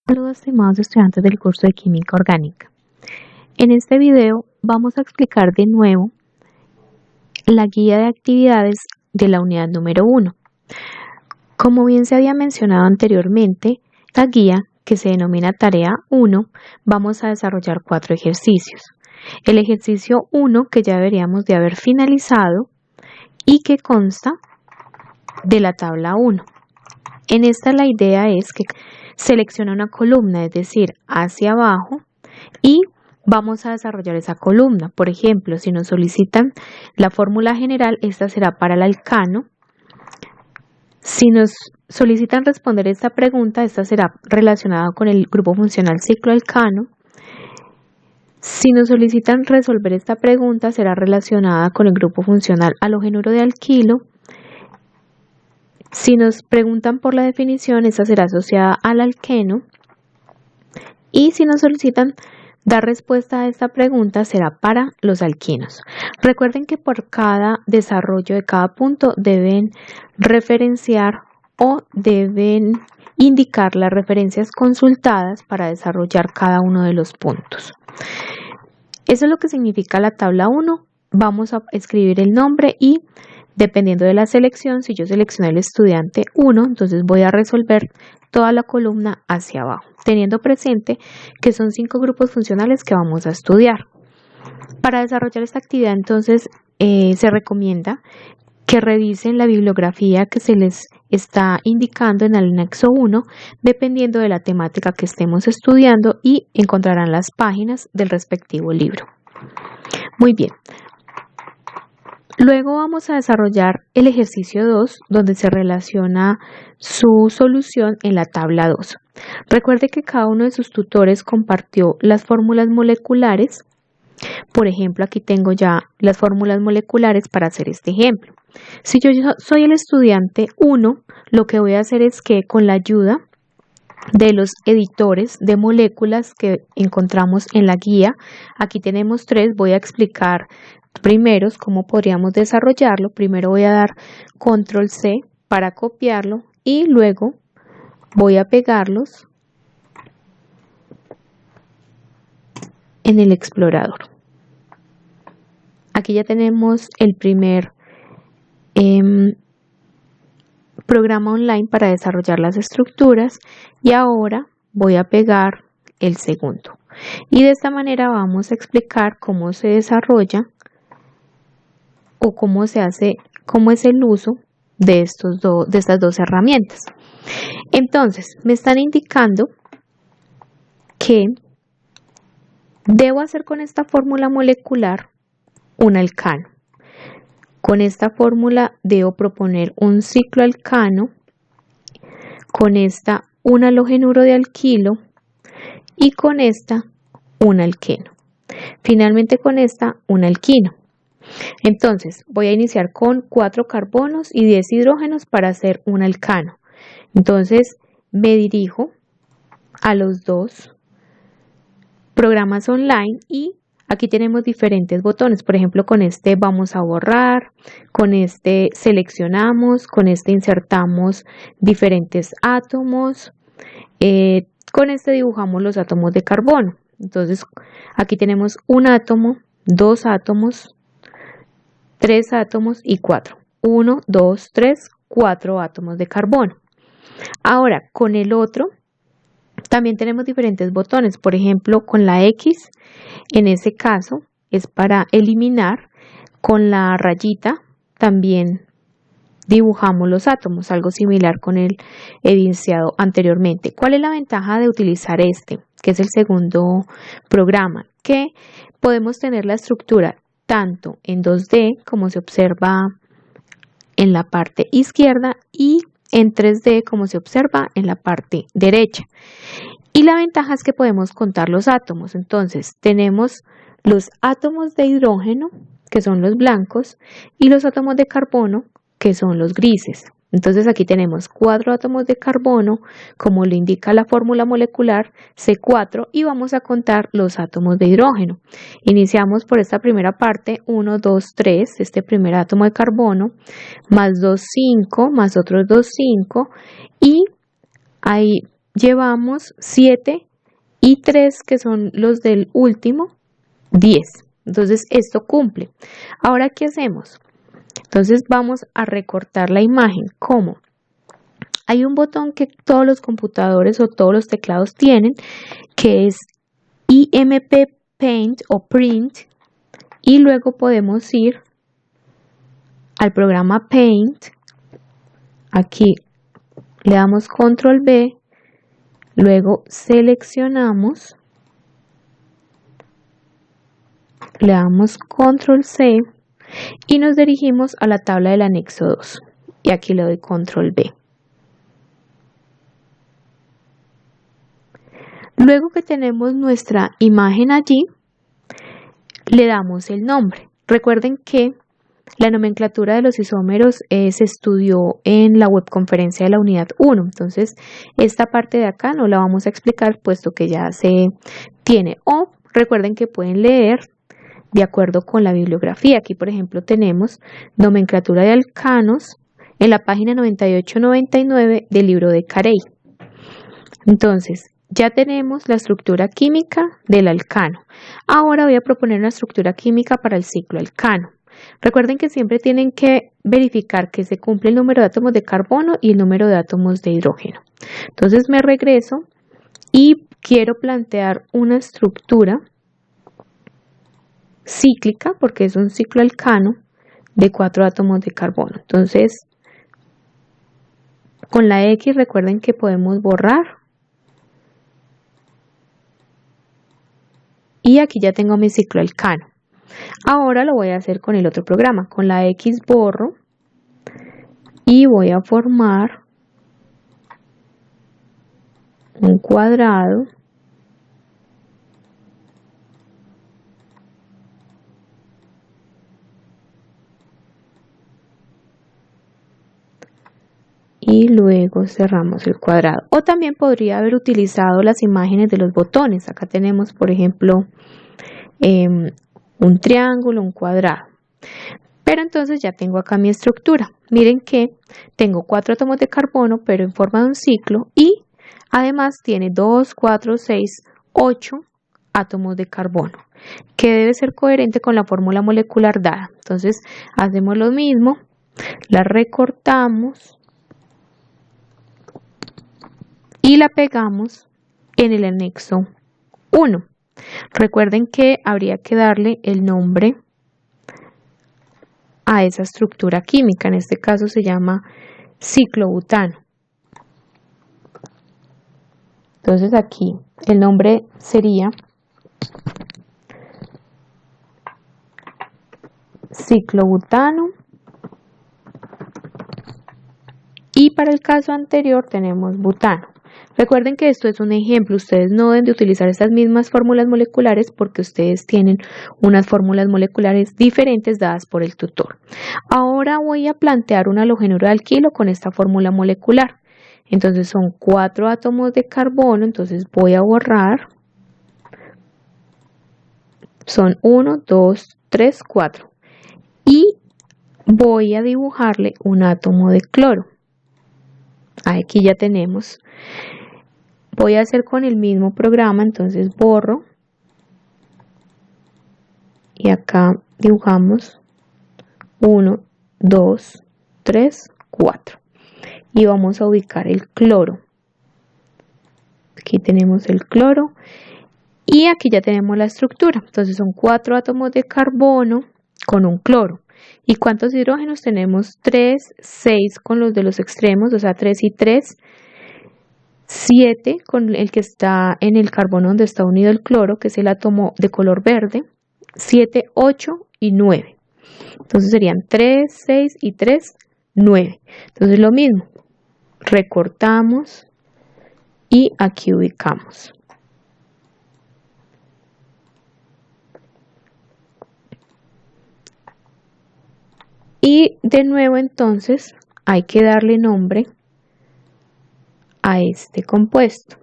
Saludos estimados estudiantes del curso de Química Orgánica. En este video vamos a explicar de nuevo la guía de actividades de la unidad número 1. Como bien se había mencionado anteriormente, la guía, que se denomina Tarea 1, vamos a desarrollar 4 ejercicios. El ejercicio 1, que ya deberíamos de haber finalizado y que consta de la tabla 1. En esta la idea es que selecciona una columna, es decir, hacia abajo, y vamos a desarrollar esa columna. Por ejemplo, si nos solicitan la fórmula general, esta será para el alcano. Si nos solicitan responder esta pregunta, esta será relacionada con el grupo funcional cicloalcano. Si nos solicitan resolver esta pregunta, será relacionada con el grupo funcional halogénuro de alquilo. Si nos preguntan por la definición, esta será asociada al alqueno. Y si nos solicitan dar respuesta a esta pregunta, será para los alquinos. Recuerden que por cada desarrollo de cada punto deben referenciar o deben indicar las referencias consultadas para desarrollar cada uno de los puntos. Eso es lo que significa la tabla 1. Vamos a escribir el nombre y dependiendo de la selección, si yo seleccioné el estudiante 1, entonces voy a resolver toda la columna hacia abajo, teniendo presente que son 5 grupos funcionales que vamos a estudiar. Para desarrollar esta actividad, entonces, se recomienda que revisen la bibliografía que se les está indicando en el anexo 1, dependiendo de la temática que estemos estudiando, y encontrarán las páginas del respectivo libro. Muy bien. Luego vamos a desarrollar el ejercicio 2, donde se relaciona su solución en la tabla 2. Recuerde que cada uno de sus tutores compartió las fórmulas moleculares. Por ejemplo, aquí tengo ya las fórmulas moleculares para hacer este ejemplo. Si yo soy el estudiante 1, lo que voy a hacer es que con la ayuda de los editores de moléculas que encontramos en la guía, aquí tenemos 3, voy a explicar primero cómo podríamos desarrollarlo. Primero voy a dar control C para copiarlo y luego voy a pegarlos en el explorador. Aquí ya tenemos el primer programa online para desarrollar las estructuras y ahora voy a pegar el segundo. Y de esta manera vamos a explicar cómo se desarrolla o cómo se hace, cómo es el uso de estas dos herramientas. Entonces, me están indicando que debo hacer con esta fórmula molecular un alcano. Con esta fórmula debo proponer un cicloalcano, con esta un halogénuro de alquilo y con esta un alqueno. Finalmente con esta un alquino. Entonces voy a iniciar con 4 carbonos y 10 hidrógenos para hacer un alcano. Entonces me dirijo a los 2 programas online y aquí tenemos diferentes botones. Por ejemplo, con este vamos a borrar, con este seleccionamos, con este insertamos diferentes átomos, con este dibujamos los átomos de carbono. Entonces aquí tenemos un átomo, 2 átomos, 3 átomos y 4. 1, 2, 3, 4 átomos de carbono. Ahora, con el otro también tenemos diferentes botones. Por ejemplo, con la X, en ese caso, es para eliminar. Con la rayita también dibujamos los átomos, algo similar con el evidenciado anteriormente. ¿Cuál es la ventaja de utilizar este, que es el segundo programa? Que podemos tener la estructura tanto en 2D, como se observa en la parte izquierda, y en 3D, como se observa en la parte derecha. Y la ventaja es que podemos contar los átomos. Entonces, tenemos los átomos de hidrógeno, que son los blancos, y los átomos de carbono, que son los grises. Entonces aquí tenemos 4 átomos de carbono, como lo indica la fórmula molecular, C4, y vamos a contar los átomos de hidrógeno. Iniciamos por esta primera parte, 1, 2, 3, este primer átomo de carbono, más 2, 5, más otros 2, 5, y ahí llevamos 7 y 3, que son los del último, 10. Entonces esto cumple. Ahora, ¿qué hacemos? Entonces vamos a recortar la imagen. ¿Cómo? Hay un botón que todos los computadores o todos los teclados tienen, que es IMP Paint o Print, y luego podemos ir al programa Paint. Aquí le damos Control B, luego seleccionamos, le damos Control C y nos dirigimos a la tabla del anexo 2. Y aquí le doy Control B. Luego que tenemos nuestra imagen allí, le damos el nombre. Recuerden que la nomenclatura de los isómeros se estudió en la webconferencia de la unidad 1. Entonces, esta parte de acá no la vamos a explicar puesto que ya se tiene. O recuerden que pueden leer de acuerdo con la bibliografía. Aquí, por ejemplo, tenemos nomenclatura de alcanos en la página 98-99 del libro de Carey. Entonces, ya tenemos la estructura química del alcano. Ahora voy a proponer una estructura química para el ciclo alcano. Recuerden que siempre tienen que verificar que se cumple el número de átomos de carbono y el número de átomos de hidrógeno. Entonces me regreso y quiero plantear una estructura cíclica, porque es un ciclo alcano de 4 átomos de carbono. Entonces, con la X recuerden que podemos borrar. Y aquí ya tengo mi ciclo alcano. Ahora lo voy a hacer con el otro programa. Con la X borro y voy a formar un cuadrado y luego cerramos el cuadrado. O también podría haber utilizado las imágenes de los botones. Acá tenemos, por ejemplo, un triángulo, un cuadrado. Pero entonces ya tengo acá mi estructura. Miren que tengo 4 átomos de carbono, pero en forma de un ciclo, y además tiene 2, 4, 6, 8 átomos de carbono, que debe ser coherente con la fórmula molecular dada. Entonces hacemos lo mismo, la recortamos y la pegamos en el anexo 1. Recuerden que habría que darle el nombre a esa estructura química. En este caso se llama ciclobutano. Entonces aquí el nombre sería ciclobutano. Y para el caso anterior tenemos butano. Recuerden que esto es un ejemplo, ustedes no deben de utilizar estas mismas fórmulas moleculares porque ustedes tienen unas fórmulas moleculares diferentes dadas por el tutor. Ahora voy a plantear un halogénuro de alquilo con esta fórmula molecular. Entonces son 4 átomos de carbono, entonces voy a borrar. Son 1, 2, 3, 4. Y voy a dibujarle un átomo de cloro. Aquí ya tenemos. Voy a hacer con el mismo programa, entonces borro y acá dibujamos 1, 2, 3, 4 y vamos a ubicar el cloro. Aquí tenemos el cloro y aquí ya tenemos la estructura. Entonces son 4 átomos de carbono con un cloro. ¿Y cuántos hidrógenos tenemos? 3, 6 con los de los extremos, o sea 3 y 3. 7 con el que está en el carbono donde está unido el cloro, que es el átomo de color verde. 7, 8 y 9. Entonces serían 3, 6 y 3, 9. Entonces lo mismo, recortamos y aquí ubicamos. Y de nuevo entonces hay que darle nombre a este compuesto.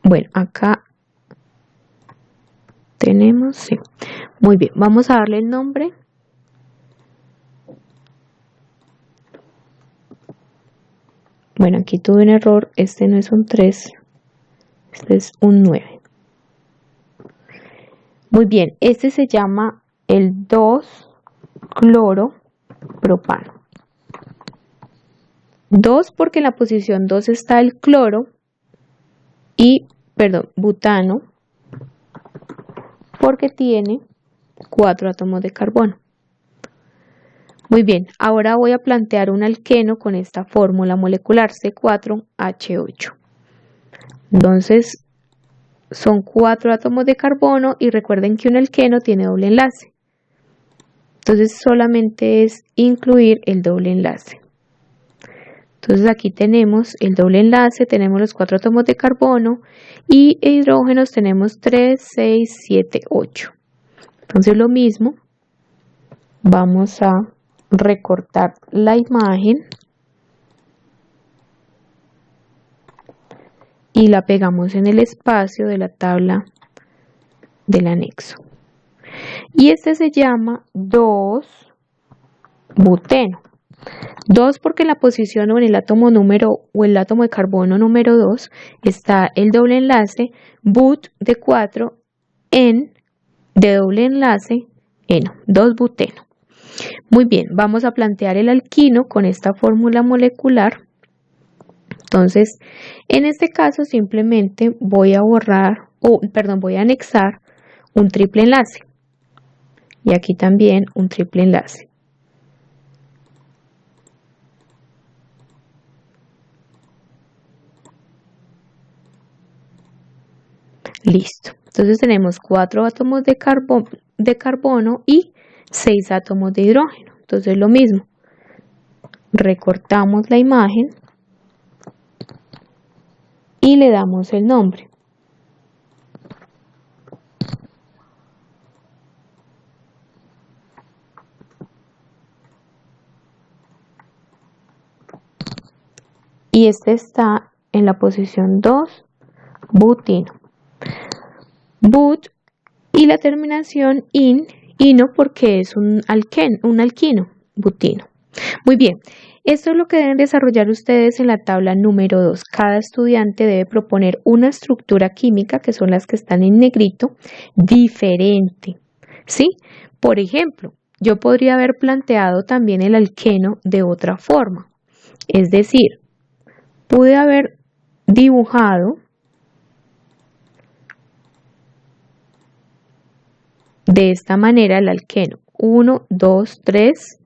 Bueno, acá tenemos, sí. Muy bien, vamos a darle el nombre Bueno, aquí tuve un error, este no es un 3, este es un 9. Muy bien, este se llama el 2-cloropropano. 2 porque en la posición 2 está el cloro y, butano, porque tiene 4 átomos de carbono. Muy bien, ahora voy a plantear un alqueno con esta fórmula molecular C4H8. Entonces, son 4 átomos de carbono y recuerden que un alqueno tiene doble enlace. Entonces, solamente es incluir el doble enlace. Entonces, aquí tenemos el doble enlace, tenemos los 4 átomos de carbono y hidrógenos tenemos 3, 6, 7, 8. Entonces, lo mismo, vamos a recortar la imagen y la pegamos en el espacio de la tabla del anexo. Y este se llama 2-buteno. 2 porque en la posición o en el átomo el átomo de carbono número 2 está el doble enlace but de 4 en de doble enlace eno, 2-buteno. Muy bien, vamos a plantear el alquino con esta fórmula molecular. Entonces, en este caso simplemente voy a voy a anexar un triple enlace. Y aquí también un triple enlace. Listo. Entonces tenemos 4 átomos de carbono y 6 átomos de hidrógeno. Entonces lo mismo. Recortamos la imagen y le damos el nombre. Y este está en la posición 2, butino. But y la terminación ino porque es un alquino, butino. Muy bien, esto es lo que deben desarrollar ustedes en la tabla número 2. Cada estudiante debe proponer una estructura química, que son las que están en negrito, diferente. ¿Sí? Por ejemplo, yo podría haber planteado también el alqueno de otra forma. Es decir, pude haber dibujado de esta manera el alqueno. 1, 2, 3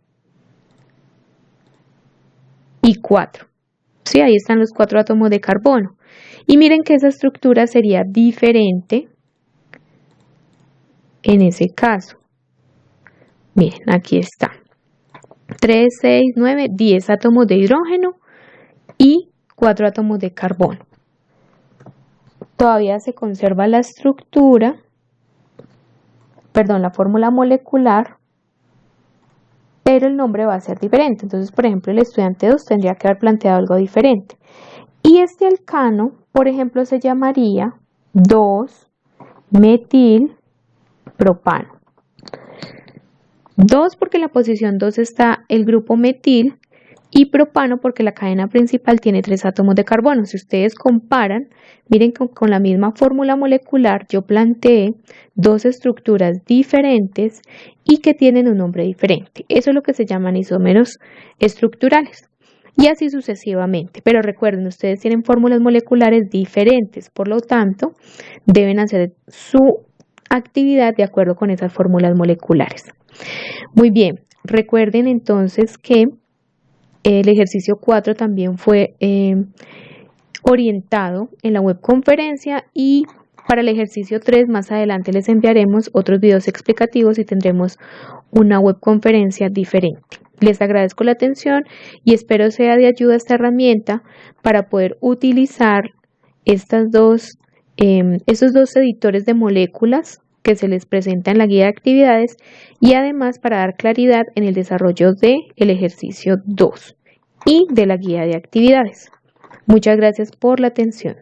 y 4. ¿Sí? Ahí están los 4 átomos de carbono. Y miren que esa estructura sería diferente en ese caso. Miren, aquí está. 3, 6, 9, 10 átomos de hidrógeno y 4 átomos de carbono. Todavía se conserva la estructura, la fórmula molecular, pero el nombre va a ser diferente. Entonces, por ejemplo, el estudiante 2 tendría que haber planteado algo diferente. Y este alcano, por ejemplo, se llamaría 2-metilpropano. 2 porque en la posición 2 está el grupo metil y propano porque la cadena principal tiene 3 átomos de carbono. Si ustedes comparan, miren que con la misma fórmula molecular yo planteé 2 estructuras diferentes y que tienen un nombre diferente. Eso es lo que se llaman isómeros estructurales. Y así sucesivamente. Pero recuerden, ustedes tienen fórmulas moleculares diferentes, por lo tanto, deben hacer su actividad de acuerdo con esas fórmulas moleculares. Muy bien, recuerden entonces que el ejercicio 4 también fue orientado en la webconferencia y para el ejercicio 3 más adelante les enviaremos otros videos explicativos y tendremos una webconferencia diferente. Les agradezco la atención y espero sea de ayuda esta herramienta para poder utilizar estos dos editores de moléculas que se les presenta en la guía de actividades y además para dar claridad en el desarrollo del ejercicio 2 y de la guía de actividades. Muchas gracias por la atención.